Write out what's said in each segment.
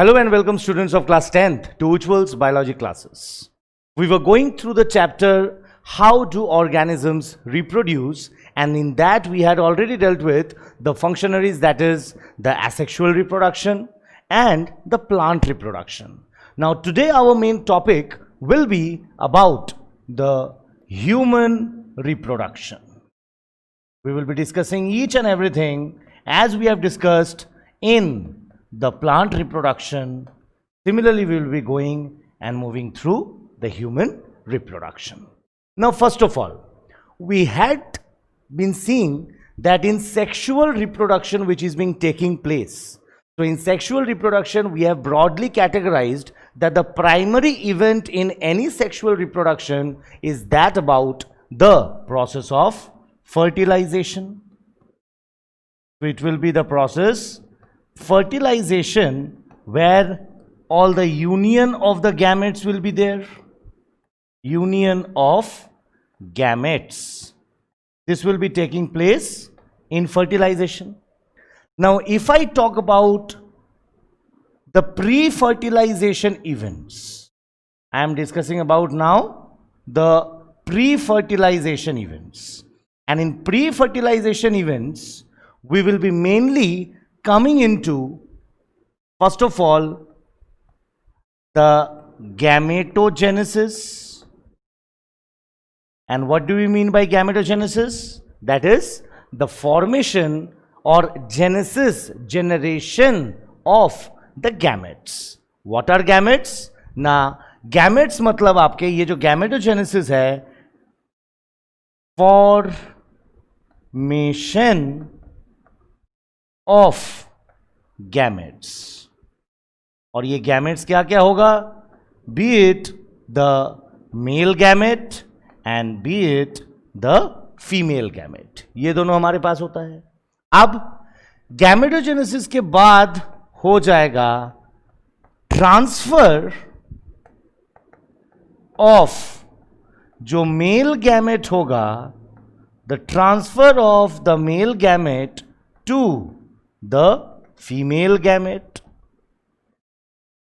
Hello and welcome students of class 10th to Ujjwal's biology classes. We were going through the chapter how do organisms reproduce, and in that we had already dealt with the functionaries, that is the asexual reproduction and the plant reproduction. Now today our main topic will be about the human reproduction. We will be discussing each and everything as we have discussed in the plant reproduction. Similarly, we will be going and moving through the human reproduction. Now, first of all, we had been seeing that in sexual reproduction which is being taking place. So in sexual reproduction, we have broadly categorized that the primary event in any sexual reproduction is that about the process of fertilization. So it will be the process fertilization where all the union of the gametes will be there. Union of gametes. This will be taking place in fertilization. Now, if I talk about the pre-fertilization events, I am discussing about now the pre-fertilization events. And in pre-fertilization events, we will be mainly coming into, first of all, the gametogenesis. And what do we mean by gametogenesis? That is the formation or generation of the gametes. What are gametes? ना gametes मतलब आपके ये जो gametogenesis है, formation of gametes. और ये gametes क्या क्या होगा? Be it the male gamete and be it the female gamete. ये दोनों हमारे पास होता है. अब gametogenesis के बाद हो जाएगा ट्रांसफर ऑफ जो मेल गैमेट होगा, the transfer of the male gamete to the female gamete.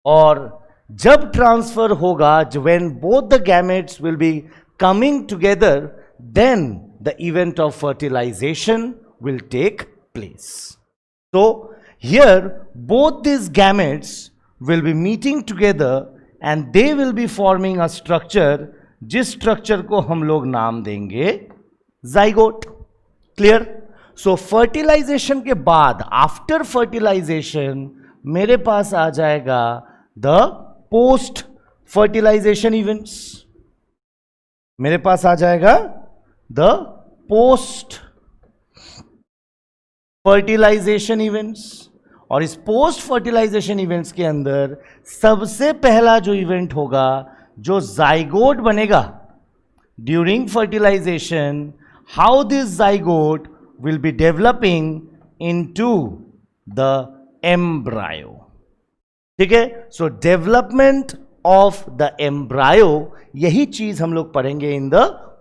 और जब ट्रांसफर होगा, when both the gametes will be coming together, then the event of fertilisation will take place. So here both these gametes will be meeting together and they will be forming a structure, जिस structure को हम लोग नाम देंगे zygote. Clear? So fertilization के बाद, after fertilization, मेरे पास आ जाएगा the post fertilization events. मेरे पास आ जाएगा the post फर्टिलाइजेशन इवेंट्स. और इस पोस्ट फर्टिलाइजेशन इवेंट्स के अंदर सबसे पहला जो इवेंट होगा, जो जाइगोट बनेगा during fertilisation, how this zygote will be developing into the embryo. ठीक है. So development of the embryo, यही चीज हम लोग पढ़ेंगे in the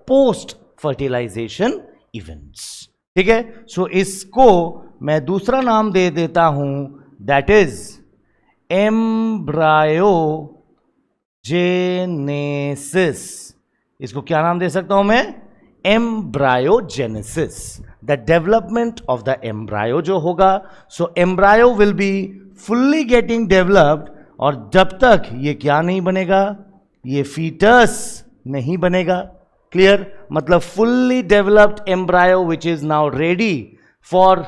post fertilisation events. ठीक है. सो इसको मैं दूसरा नाम दे देता हूं, दैट इज एम्ब्रायोजेनेसिस. इसको क्या नाम दे सकता हूं मैं? Embryogenesis. The development of the embryo जो होगा. So embryo will be fully getting developed, और जब तक ये क्या नहीं बनेगा, ये फीटस नहीं बनेगा. क्लियर? मतलब fully developed embryo which is now ready for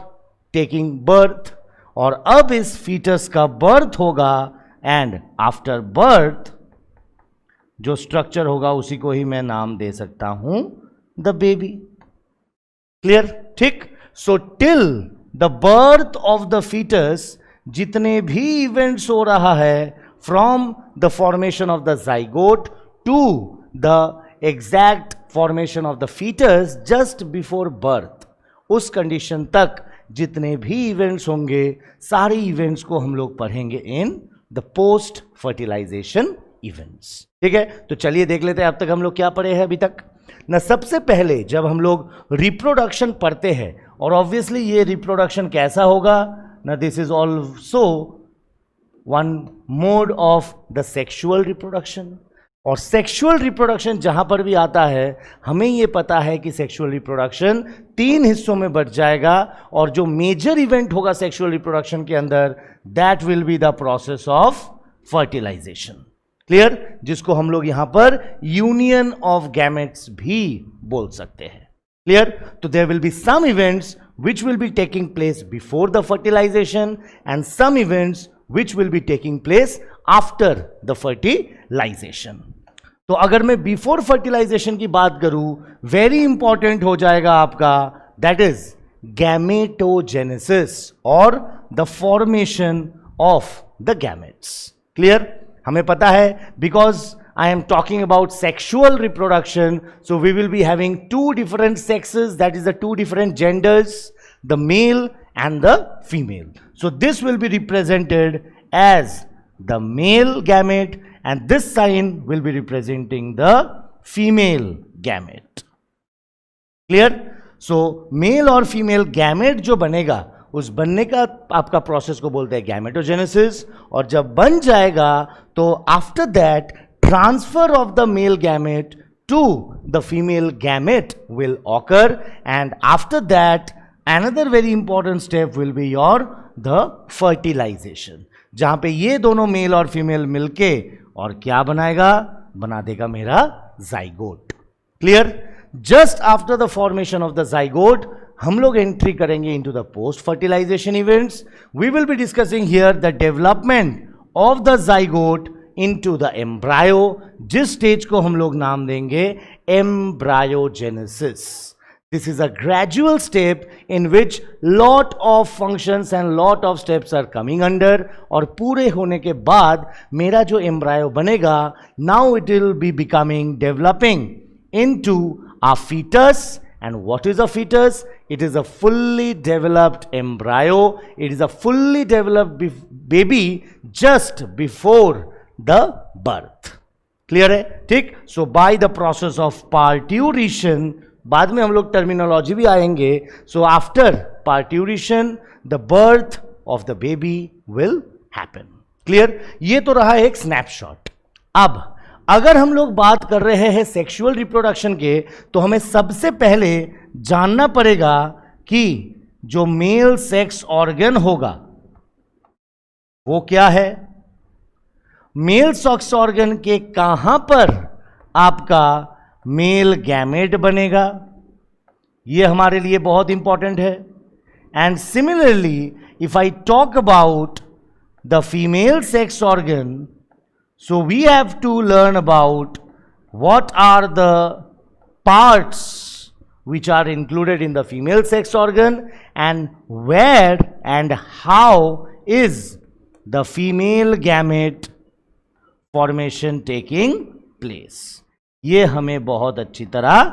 taking birth. और अब इस फीटस का बर्थ होगा, एंड आफ्टर बर्थ जो स्ट्रक्चर होगा उसी को ही मैं नाम दे सकता हूं द बेबी. क्लियर? ठीक. So till the birth of the foetus, जितने भी इवेंट्स हो रहा है from the formation of the zygote to the exact formation of the foetus just before birth, उस कंडीशन तक जितने भी इवेंट्स होंगे, सारे इवेंट्स को हम लोग पढ़ेंगे in the post fertilisation events. ठीक है. तो चलिए देख लेते हैं अब तक हम लोग क्या पढ़े हैं अभी तक. ना सबसे पहले जब हम लोग रिप्रोडक्शन पढ़ते हैं, और ऑब्वियसली ये रिप्रोडक्शन कैसा होगा ना, this is also one mod of the sexual reproduction. और सेक्सुअल रिप्रोडक्शन जहां पर भी आता है हमें ये पता है कि सेक्सुअल रिप्रोडक्शन 3 हिस्सों में बट जाएगा, और जो मेजर इवेंट होगा सेक्सुअल रिप्रोडक्शन के अंदर that will be the process of fertilisation. Clear? जिसको हम लोग यहां पर यूनियन ऑफ गैमेट्स भी बोल सकते हैं। क्लियर? तो there will be some events which will be taking place before the fertilization and some events which will be taking place after the fertilization। तो अगर मैं बिफोर फर्टिलाइजेशन की बात करूं, वेरी इंपॉर्टेंट हो जाएगा आपका, दैट इज गैमेटोजेनेसिस और the formation of the gametes. Clear? हमें पता है because I am talking about sexual reproduction, so we will be having 2 different sexes, that is the 2 different genders, the male and the female. So this will be represented as the male gamete and this sign will be representing the female gamete. Clear? So male और female gamete जो बनेगा उस बनने का आपका process को बोलते हैं गैमेटोजेनेसिस, और जब बन जाएगा तो after that transfer of the male gamete to the female gamete will occur, and after that another very important step will be the fertilization, जहां पे ये दोनों मेल और फीमेल मिलके और क्या बनाएगा, बना देगा मेरा zygote. Clear? Just after the formation of the zygote हम लोग एंट्री करेंगे into the post fertilisation events. We will be discussing here the development of the zygote into the embryo, जिस स्टेज को हम लोग नाम देंगे embryogenesis। This is a gradual step in which lot of functions and lot of steps are coming under, और पूरे होने के बाद मेरा जो embryo बनेगा, now it will be becoming developing into a fetus। And what is a fetus? It is a fully developed embryo. It is a fully developed baby just before the birth. Clear है? ठीक। So by the process of parturition, बाद में हम लोग terminology भी आएंगे। So after parturition the birth of the baby will happen. Clear? ये तो रहा एक स्नैपशॉट। अब अगर हम लोग बात कर रहे हैं सेक्सुअल रिप्रोडक्शन के, तो हमें सबसे पहले जानना पड़ेगा कि जो मेल सेक्स ऑर्गन होगा वो क्या है। मेल सेक्स ऑर्गन के कहां पर आपका मेल गैमेट बनेगा, यह हमारे लिए बहुत इंपॉर्टेंट है। And similarly if I talk about the female sex organ, so we have to learn about what are the parts which are included in the female sex organ and where and how is the female gamete formation taking place. ये हमें बहुत अच्छी तरह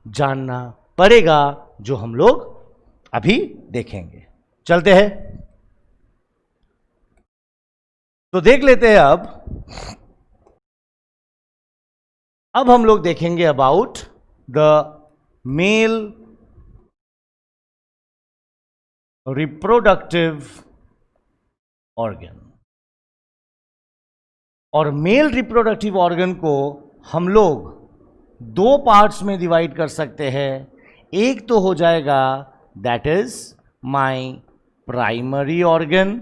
जानना पड़ेगा, जो हम लोग अभी देखेंगे। चलते हैं, तो देख लेते हैं। अब हम लोग देखेंगे about the male reproductive organ. और मेल रिप्रोडक्टिव ऑर्गन को हम लोग 2 पार्ट्स में डिवाइड कर सकते हैं। एक तो हो जाएगा that is my primary organ,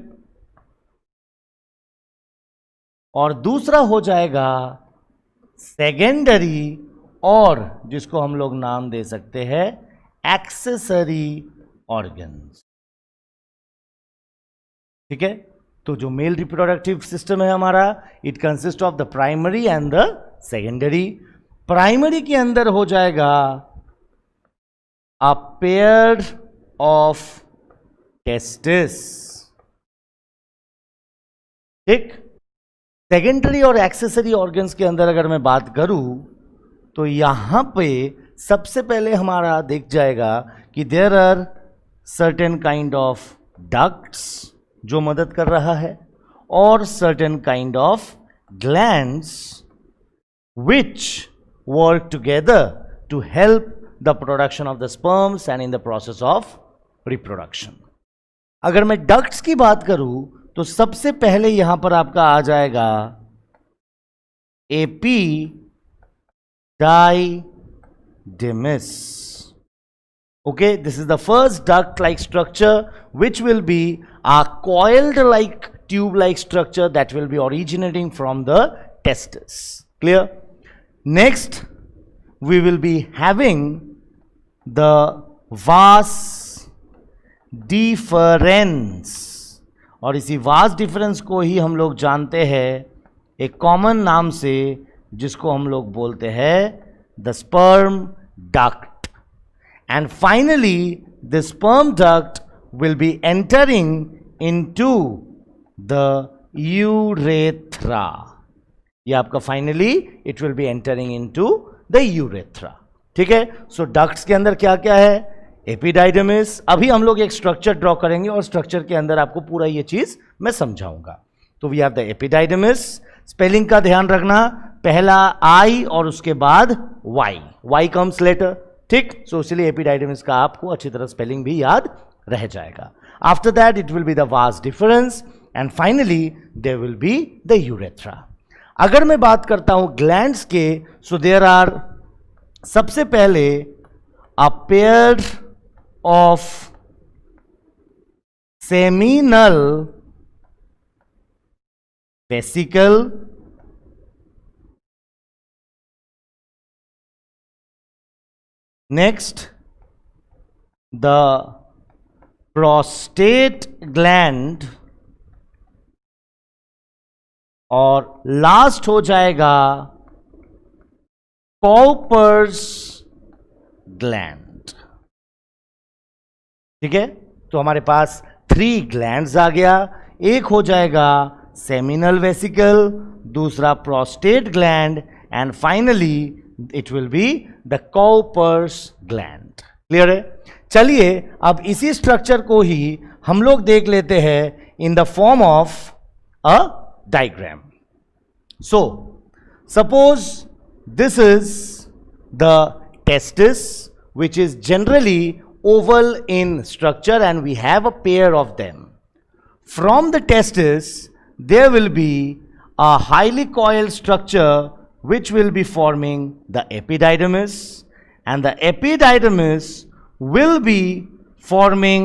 और दूसरा हो जाएगा सेकेंडरी, और जिसको हम लोग नाम दे सकते हैं एक्सेसरी ऑर्गन्स। ठीक है? तो जो मेल रिप्रोडक्टिव सिस्टम है हमारा, it consist of the primary and the secondary. Primary के अंदर हो जाएगा अ पेयर ऑफ टेस्टिस। ठीक। सेकेंडरी और एक्सेसरी ऑर्गन्स के अंदर अगर मैं बात करूं, तो यहां पे सबसे पहले हमारा दिख जाएगा कि there are certain kind of ducts जो मदद कर रहा है, और certain kind of glands which work together to help the production of the sperms and in the process of reproduction। अगर मैं ducts की बात करूं, तो सबसे पहले यहां पर आपका आ जाएगा epididymis. Okay, this is the first duct-like structure which will be a coiled-like tube-like structure that will be originating from the testis. Clear? Next, we will be having the vas deferens, और इसी vas deferens को ही हम लोग जानते हैं एक common नाम से, जिसको हम लोग बोलते हैं the sperm duct. And finally, the sperm duct will be entering into the urethra. ये आपका finally it will be entering into the urethra. ठीक है? So ducts के अंदर क्या क्या है? एपिडाइडमिस. अभी हम लोग एक स्ट्रक्चर ड्रॉ करेंगे और स्ट्रक्चर के अंदर आपको पूरा ये चीज मैं समझाऊंगा. तो we have the epididymis. Spelling का ध्यान रखना, पहला आई और उसके बाद वाई. Y comes later. ठीक, सो इसलिए एपिडाइडमिस का आपको अच्छी तरह स्पेलिंग भी याद रह जाएगा. After that it will be the vas deferens and finally there will be the urethra. अगर मैं बात करता हूं ग्लैंड्स के, सो देयर आर सबसे पहले अ pair of seminal vesicle, next the prostate gland, और लास्ट हो जाएगा कॉपर्स ग्लैंड. ठीक है, तो हमारे पास 3 ग्लैंड्स आ गया. एक हो जाएगा सेमिनल वेसिकल, दूसरा prostate gland and finally it will be the Cowper's gland. Clear है? चलिए अब इसी स्ट्रक्चर को ही हम लोग देख लेते हैं in the form of a diagram. So suppose this is the testis which is generally oval in structure and we have a pair of them. From the testis there will be a highly coiled structure which will be forming the epididymis, and the epididymis will be forming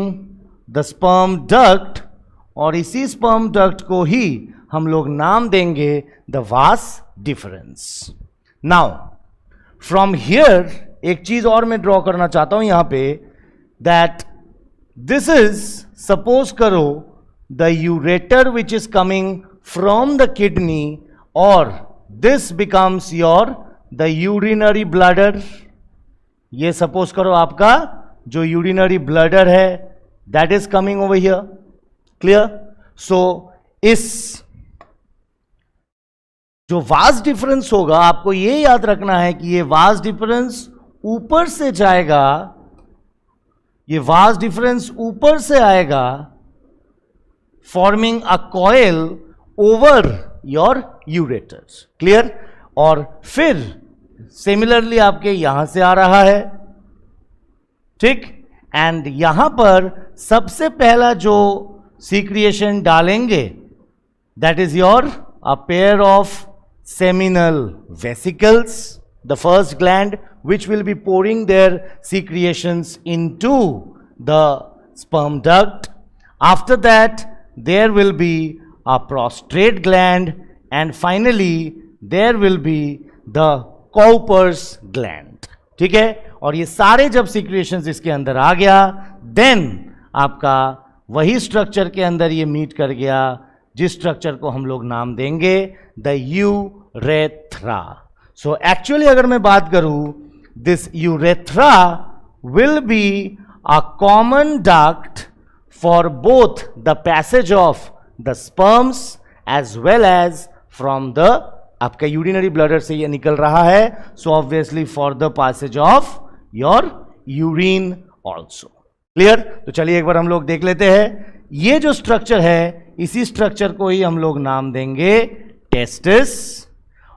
the sperm duct, और इसी sperm duct को ही हम लोग नाम देंगे the vas deferens. Now from here एक चीज और मैं ड्रॉ करना चाहता हूं यहां पे, that this is, suppose करो the ureter which is coming from the kidney, or this becomes your the urinary bladder. ये सपोज करो आपका जो यूरिनरी ब्लडर है that is coming over here. Clear? So इस जो वास डिफरेंस होगा आपको ये याद रखना है कि ये वास डिफरेंस ऊपर से जाएगा, ये वास डिफरेंस ऊपर से आएगा, forming a coil over your ureters. Clear? और फिर सिमिलरली आपके यहां से आ रहा है. ठीक, एंड यहां पर सबसे पहला जो सीक्रिएशन डालेंगे that is your a pair of seminal vesicles, the first gland which will be pouring their secretions into the sperm duct. After that there will be a prostate gland and finally there will be the Cowper's gland. ठीक है, और ये सारे जब secretions इसके अंदर आ गया then आपका वही स्ट्रक्चर के अंदर ये मीट कर गया जिस स्ट्रक्चर को हम लोग नाम देंगे द यूरेथ्रा. सो एक्चुअली अगर मैं बात करूं, this urethra will be a common duct for both the passage of the sperms as well as from the, आपका यूरिनरी ब्लडर से ये निकल रहा है, so obviously for the passage of your urine also. Clear? तो चलिए एक बार हम लोग देख लेते हैं. ये जो स्ट्रक्चर है इसी स्ट्रक्चर को ही हम लोग नाम देंगे टेस्टिस,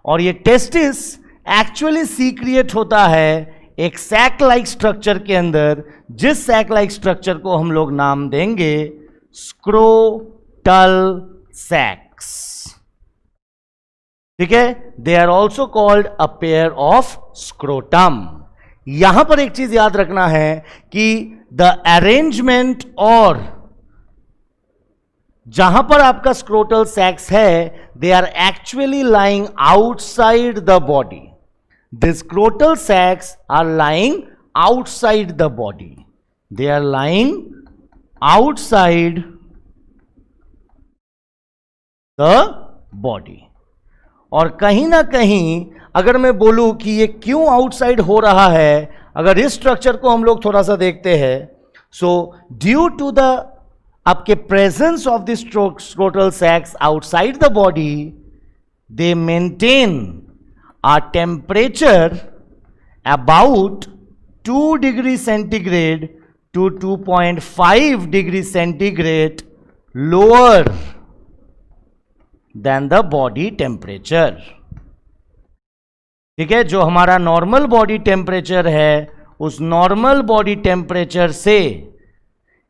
और ये टेस्टिस एक्चुअली सीक्रिएट होता है एक सैक लाइक स्ट्रक्चर के अंदर, जिस सैक लाइक स्ट्रक्चर को हम लोग नाम देंगे स्क्रोटल सैक्स। ठीक है, they are also called a pair of scrotum. यहां पर एक चीज याद रखना है कि द अरेंजमेंट और जहां पर आपका स्क्रोटल सैक्स है, they are actually lying outside the body. The scrotal sacs are lying outside the body, they are lying outside the body. और कहीं ना कहीं अगर मैं बोलूं कि ये क्यों आउटसाइड हो रहा है, अगर इस स्ट्रक्चर को हम लोग थोड़ा सा देखते हैं, सो ड्यू टू द आपके presence of the scrotal sacs outside the body, they maintain a temperature about 2 degree centigrade to 2.5 degree centigrade lower than the body temperature। ठीक है, जो हमारा नॉर्मल बॉडी टेम्परेचर है, उस नॉर्मल बॉडी टेम्परेचर से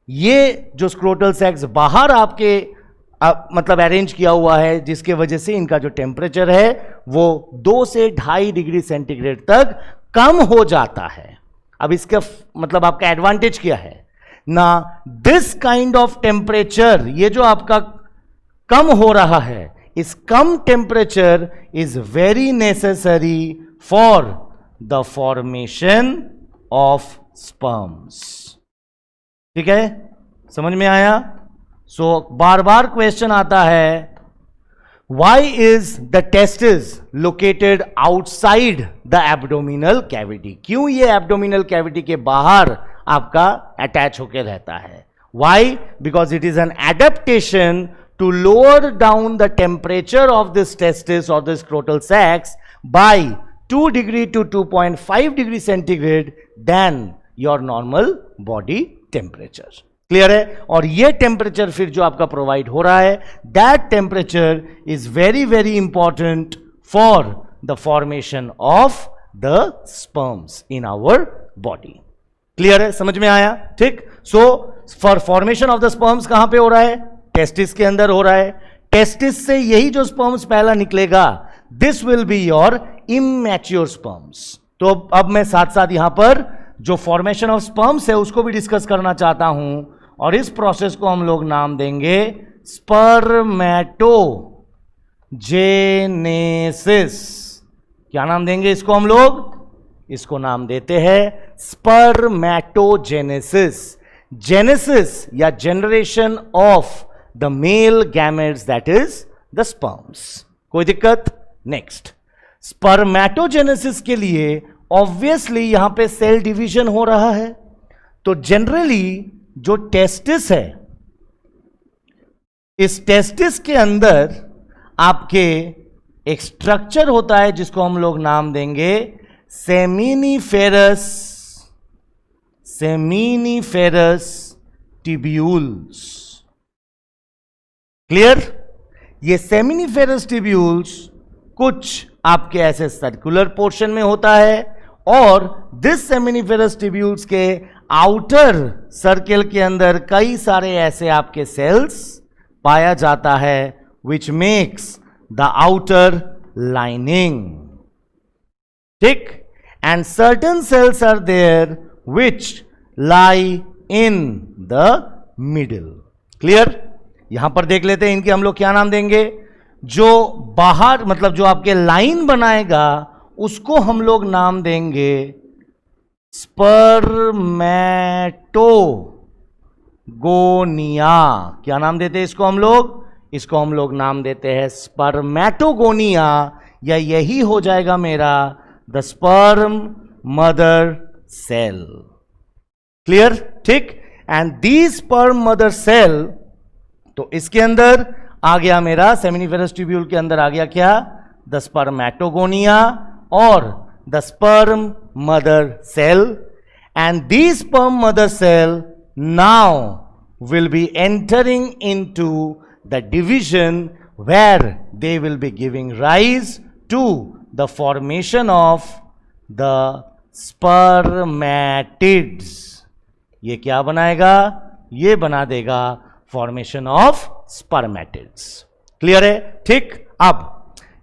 ये जो स्क्रोटल सैक्स बाहर आपके मतलब अरेंज किया हुआ है, जिसके वजह से इनका जो टेम्परेचर है वो 2 से 2.5 डिग्री सेंटीग्रेड तक कम हो जाता है। अब इसका मतलब आपका एडवांटेज क्या है ना, दिस काइंड ऑफ टेम्परेचर, ये जो आपका कम हो रहा है, इस कम temperature is very necessary for the formation of sperms. ठीक है, समझ में आया? सो बार बार क्वेश्चन आता है, why is the testis located outside the abdominal cavity? क्यों ये abdominal cavity के बाहर आपका अटैच होकर रहता है? Why? Because it is an adaptation to lower down the temperature of this testis or the scrotal sacs by 2 degree to 2.5 degree centigrade than your normal body temperature। Clear है? और ये temperature फिर जो आपका provide हो रहा है, that temperature is very very important for the formation of the sperms in our body. Clear है? समझ में आया? ठीक। So for formation of the sperms कहां पे हो रहा है? टेस्टिस के अंदर हो रहा है। टेस्टिस से यही जो स्पर्म्स पहला निकलेगा, this will be your immature sperms. तो अब मैं साथ साथ यहां पर जो फॉर्मेशन ऑफ स्पर्म्स है उसको भी डिस्कस करना चाहता हूं, और इस प्रोसेस को हम लोग नाम देंगे स्पर्मेटोजेनेसिस। क्या नाम देंगे इसको हम लोग? इसको नाम देते हैं स्पर्मेटोजेनेसिस। जेनेसिस या generation of the male gametes, that is the sperms. कोई दिक्कत? नेक्स्ट, स्पर्मेटोजेनेसिस के लिए ऑब्वियसली यहां पे सेल डिवीजन हो रहा है, तो जनरली जो टेस्टिस है, इस टेस्टिस के अंदर आपके एक स्ट्रक्चर होता है जिसको हम लोग नाम देंगे सेमिनिफेरस टिब्यूल्स। क्लियर? ये सेमिनिफेरस टिब्यूल्स कुछ आपके ऐसे सर्कुलर पोर्शन में होता है, और दिस सेमिनिफेरस टिब्यूल्स के आउटर सर्किल के अंदर कई सारे ऐसे आपके सेल्स पाया जाता है, which makes the outer lining. ठीक? And certain cells are there which lie in the middle. Clear? यहां पर देख लेते हैं, इनके हम लोग क्या नाम देंगे? जो बाहर मतलब जो आपके लाइन बनाएगा उसको हम लोग नाम देंगे स्पर्मेटोगोनिया। क्या नाम देते हैं इसको हम लोग? इसको हम लोग नाम देते हैं स्पर्मेटोगोनिया, या यही हो जाएगा मेरा the sperm mother cell. Clear? ठीक। And the sperm mother cell, तो इसके अंदर आ गया मेरा सेमिनिफेरस ट्यूब्यूल के अंदर आ गया क्या? द स्पर्मेटोगोनिया और the sperm mother cell, and the sperm mother cell now will be entering into the division where they will be giving rise to the formation of the spermatids। ये क्या बनाएगा? ये बना देगा formation of स्पर्मेटिड्स। क्लियर है? ठीक। अब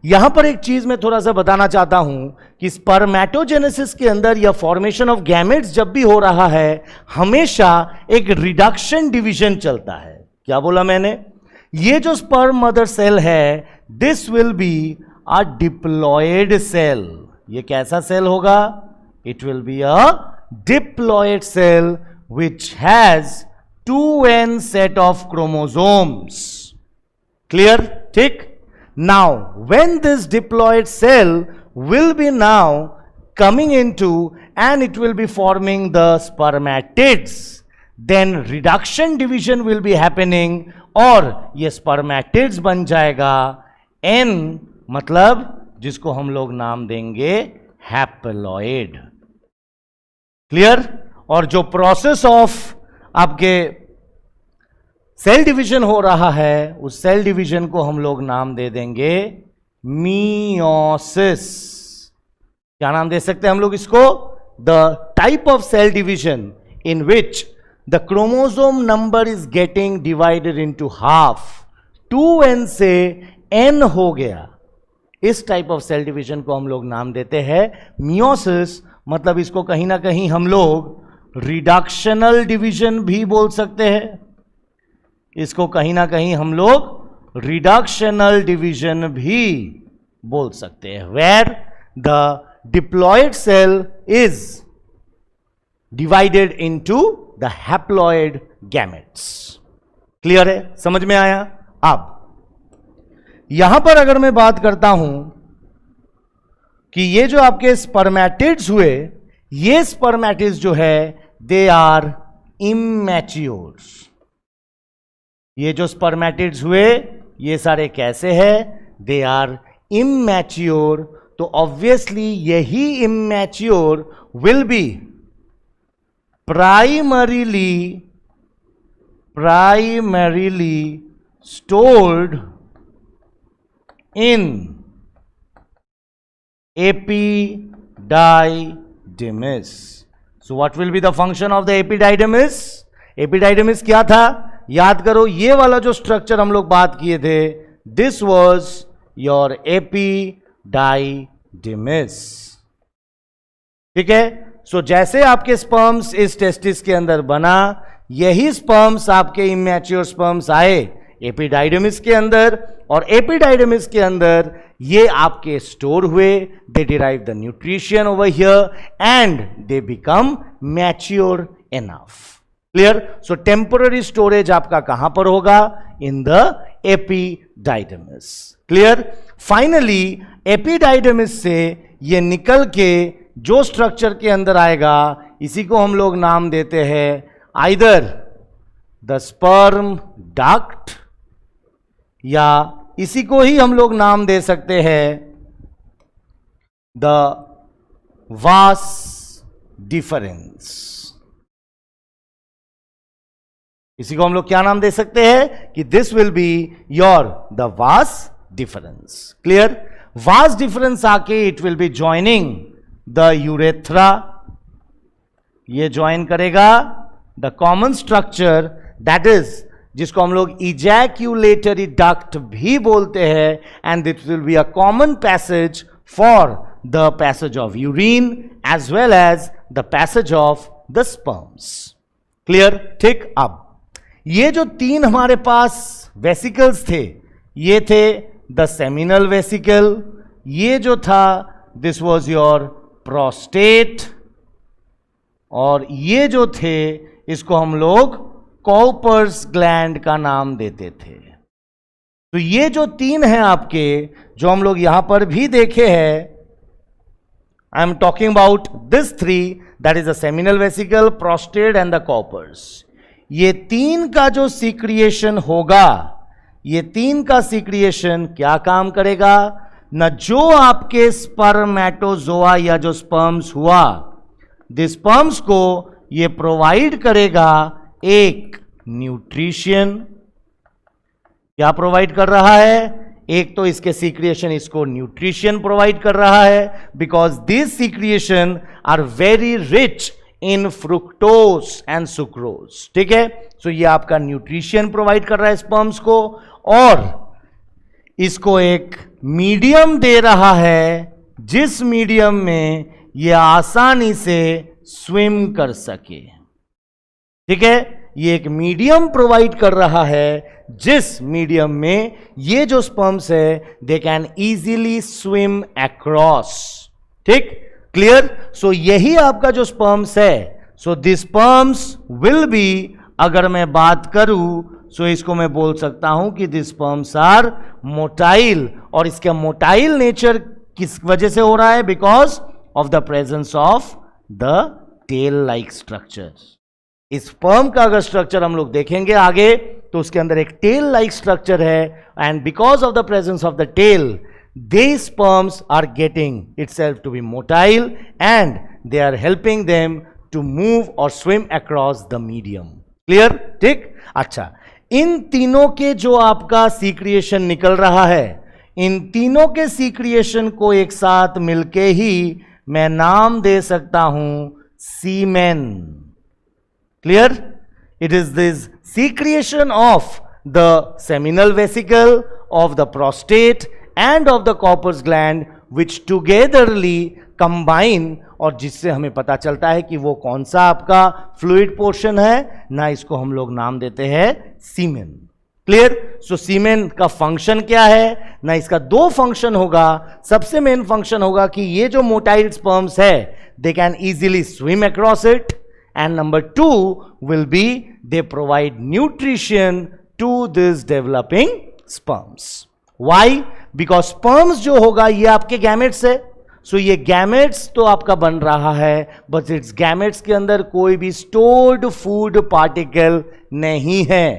यहां पर एक चीज मैं थोड़ा सा बताना चाहता हूं कि स्पर्मेटोजेनेसिस के अंदर या फॉर्मेशन ऑफ गैमेट्स जब भी हो रहा है, हमेशा एक रिडक्शन डिवीजन चलता है। क्या बोला मैंने? ये जो स्पर्म मदर सेल है, this will be a diploid cell. ये कैसा सेल होगा? It will be a diploid cell which has 2n set of chromosomes. Clear? ठीक। Now, when this diploid cell will be now coming into and it will be forming the spermatids, then reduction division will be happening और ये spermatids बन जाएगा N, मतलब जिसको हम लोग नाम देंगे haploid। क्लियर? और जो प्रोसेस ऑफ आपके सेल डिवीजन हो रहा है, उस सेल डिवीजन को हम लोग नाम दे देंगे मियोसिस। क्या नाम दे सकते हैं हम लोग इसको? The type of cell division in which the chromosome number is getting divided into half, 2n से n हो गया। इस टाइप ऑफ सेल डिवीजन को हम लोग नाम देते हैं मियोसिस। मतलब इसको कहीं ना कहीं हम लोग रिडक्शनल डिवीजन भी बोल सकते हैं, इसको कहीं ना कहीं हम लोग रिडक्शनल डिवीजन भी बोल सकते हैं, where the diploid cell is divided into the haploid gametes. Clear है? समझ में आया? अब यहां पर अगर मैं बात करता हूं कि ये जो आपके स्पर्मेटिड्स हुए, ये स्पर्मेटिड्स जो है दे आर इमैच्योर्स। ये जो स्पर्मेटिड्स हुए ये सारे कैसे हैं? They are immature. तो ऑब्वियसली यही immature will be primarily stored in epididymis. So what will be the function of the epididymis? Epididymis क्या था? याद करो, ये वाला जो स्ट्रक्चर हम लोग बात किए थे, दिस वॉज योर एपिडाइडिमिस। ठीक है? सो जैसे आपके स्पर्म्स इस टेस्टिस के अंदर बना, यही स्पर्म्स आपके इमैच्योर स्पर्म्स आए एपिडाइडिमिस के अंदर, और एपिडाइडिमिस के अंदर ये आपके स्टोर हुए, they derive the nutrition over here and they become mature enough. Clear? So temporary storage आपका कहां पर होगा? In the epididymis. Clear? Finally epididymis से ये निकल के जो स्ट्रक्चर के अंदर आएगा, इसी को हम लोग नाम देते हैं आइदर द स्पर्म डक्ट, या इसी को ही हम लोग नाम दे सकते हैं द वास डिफरेंस। इसी को हम लोग क्या नाम दे सकते हैं कि this will be your the vas deferens. Clear? Vas deferens आके it will be joining the urethra. ये ज्वाइन करेगा the common structure that is, जिसको हम लोग इजैक्यूलेटरी डक्ट भी बोलते हैं, and this will be a common passage for the passage of urine as well as the passage of the sperms. Clear? ठीक। अब ये जो तीन हमारे पास वेसिकल्स थे, ये थे द सेमिनल वेसिकल, ये जो था दिस वॉज योर प्रोस्टेट, और ये जो थे इसको हम लोग कॉपर्स ग्लैंड का नाम देते थे। तो ये जो तीन हैं आपके, जो हम लोग यहां पर भी देखे हैं, I am talking about this three, that is the seminal vesicle, prostate and the Cowper's. ये तीन का जो सीक्रिएशन होगा, ये तीन का सीक्रिएशन क्या काम करेगा न, जो आपके स्पर्मेटोजोआ या जो स्पर्म्स हुआ, दिस स्पर्म्स को ये प्रोवाइड करेगा एक न्यूट्रिशन। क्या प्रोवाइड कर रहा है? एक तो इसके सीक्रिएशन इसको न्यूट्रिशन प्रोवाइड कर रहा है, because this secretion are very rich in fructose and sucrose. ठीक है, सो ये आपका न्यूट्रिशन प्रोवाइड कर रहा है स्पर्म्स को, और इसको एक मीडियम दे रहा है जिस मीडियम में ये आसानी से स्विम कर सके। ठीक है, ये एक मीडियम प्रोवाइड कर रहा है जिस मीडियम में ये जो स्पर्म्स है they can easily swim across. ठीक, क्लियर। सो यही आपका जो स्पर्म्स है, so this sperms will be, अगर मैं बात करूं सो इसको मैं बोल सकता हूं कि दिस स्पर्म्स आर मोटाइल, और इसका मोटाइल नेचर किस वजह से हो रहा है? Because of the presence of the tail like structure. इस स्पर्म का अगर स्ट्रक्चर हम लोग देखेंगे आगे तो उसके अंदर एक टेल लाइक स्ट्रक्चर है, and because of the presence of the tail they sperms are getting itself to be motile and they are helping them to move और swim across the medium. Clear? ठीक, अच्छा, इन तीनों के जो आपका सीक्रिएशन निकल रहा है, इन तीनों के सीक्रिएशन को एक साथ मिलके ही मैं नाम दे सकता हूं सीमेन। Clear? It is this secretion of the seminal vesicle, of the prostate and of the Cowper's gland which togetherly combine, और जिससे हमें पता चलता है कि वो कौन सा आपका फ्लूइड पोर्शन है ना, इसको हम लोग नाम देते हैं सीमेन। क्लियर? सो सीमेन का फंक्शन क्या है ना, इसका दो फंक्शन होगा। सबसे मेन फंक्शन होगा कि ये जो मोटाइल स्पर्म्स है they can easily swim across it, and number 2 will be they provide nutrition to this developing sperms. Why? Because sperms जो होगा ये आपके gametes है, so ये gametes तो आपका बन रहा है, but its gametes के अंदर कोई भी stored food particle नहीं है।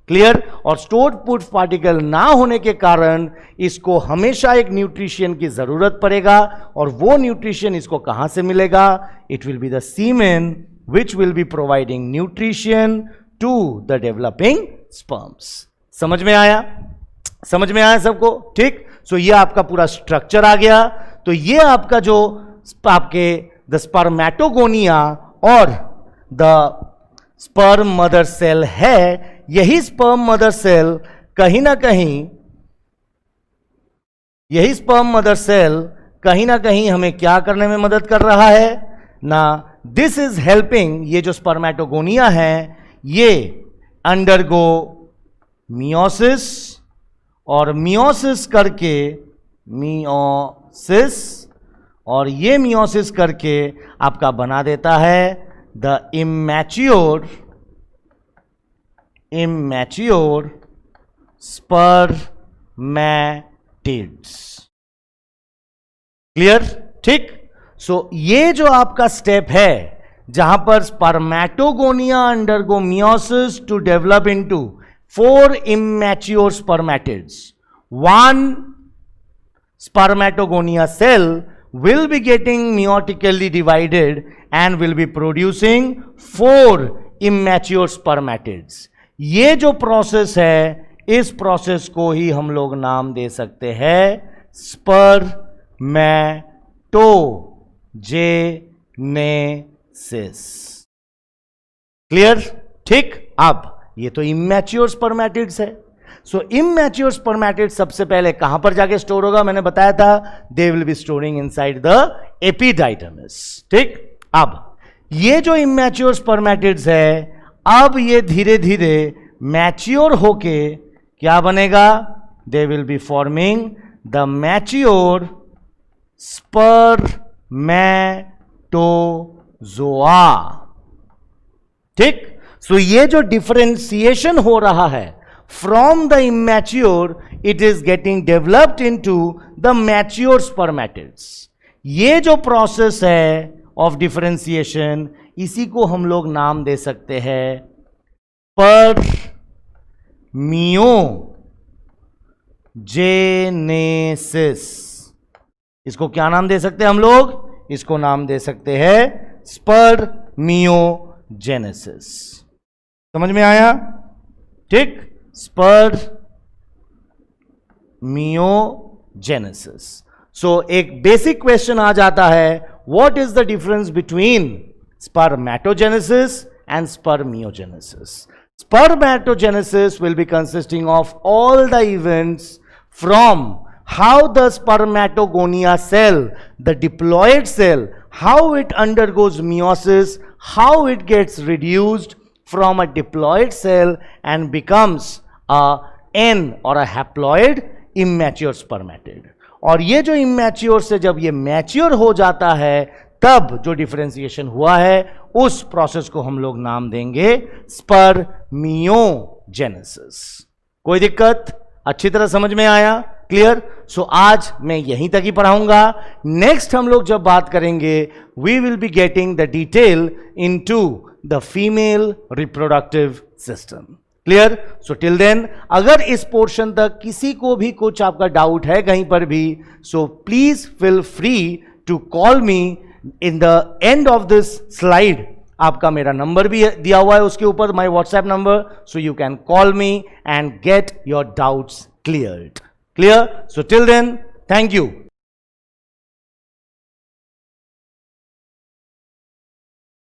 क्लियर? और स्टोर्ड फूड पार्टिकल ना होने के कारण इसको हमेशा एक न्यूट्रिशन की जरूरत पड़ेगा, और वो न्यूट्रिशन इसको कहां से मिलेगा? It will be the semen which will be providing nutrition to the developing sperms. समझ में आया? समझ में आया सबको? ठीक, सो ये आपका पूरा स्ट्रक्चर आ गया। तो ये आपका जो आपके द स्पर्मेटोगोनिया और द स्पर्म मदर सेल है, यही स्पर्म मदर सेल कहीं ना कहीं, यही स्पर्म मदर सेल कहीं ना कहीं हमें क्या करने में मदद कर रहा है ना, दिस इज हेल्पिंग, ये जो स्पर्मेटोगोनिया है ये अंडरगो मियोसिस, और मियोसिस करके मियोसिस, और ये मियोसिस करके आपका बना देता है द इमैच्योर स्पर्मेटिड्स। क्लियर? ठीक, सो ये जो आपका स्टेप है जहां पर spermatogonia undergo meiosis to develop into 4 immature spermatids, 1 spermatogonia cell will be getting meiotically divided and will be producing 4 immature spermatids. ये जो प्रोसेस है इस प्रोसेस को ही हम लोग नाम दे सकते हैं स्पर्मेटोजेनेसिस। क्लियर? ठीक, अब ये तो इमैच्योर स्पर्मेटिड्स है। सो इमैच्योर स्पर्मेटिड सबसे पहले कहां पर जाके स्टोर होगा? मैंने बताया था they will be storing inside the epididymis. ठीक, अब ये जो इमैच्योर स्पर्मेटिड्स है अब ये धीरे धीरे मैच्योर होके क्या बनेगा? They will be forming the mature spermatozoa. ठीक, सो ये जो डिफरेंशिएशन हो रहा है from the immature, it is getting developed into the mature spermatids. ये जो प्रोसेस है ऑफ डिफरेंशिएशन, इसी को हम लोग नाम दे सकते हैं स्पर्मियोजेनेसिस। इसको क्या नाम दे सकते हैं हम लोग? इसको नाम दे सकते हैं स्पर्मियोजेनेसिस। समझ में आया? ठीक, स्पर्मियोजेनेसिस। सो एक बेसिक क्वेश्चन आ जाता है, what is the difference between spermatogenesis and spermiogenesis. Spermatogenesis will be consisting of all the events from how the spermatogonia cell, the diploid cell, how it undergoes meiosis, how it gets reduced from a diploid cell and becomes a N or a haploid immature spermatid. और ये जो immature से जब ये mature हो जाता है तब जो डिफरेंशिएशन हुआ है उस प्रोसेस को हम लोग नाम देंगे स्पर्मियोजेनेसिस. कोई दिक्कत? अच्छी तरह समझ में आया? क्लियर? सो आज मैं यहीं तक ही पढ़ाऊंगा. नेक्स्ट हम लोग जब बात करेंगे we will be getting the detail into the female reproductive system. Clear? So till then अगर इस पोर्शन तक किसी को भी कुछ आपका डाउट है कहीं पर भी, so please feel free to call me. In the end of this slide आपका मेरा नंबर भी दिया हुआ है उसके ऊपर, my WhatsApp number, so you can call me and get your doubts cleared. Clear? So till then, thank you.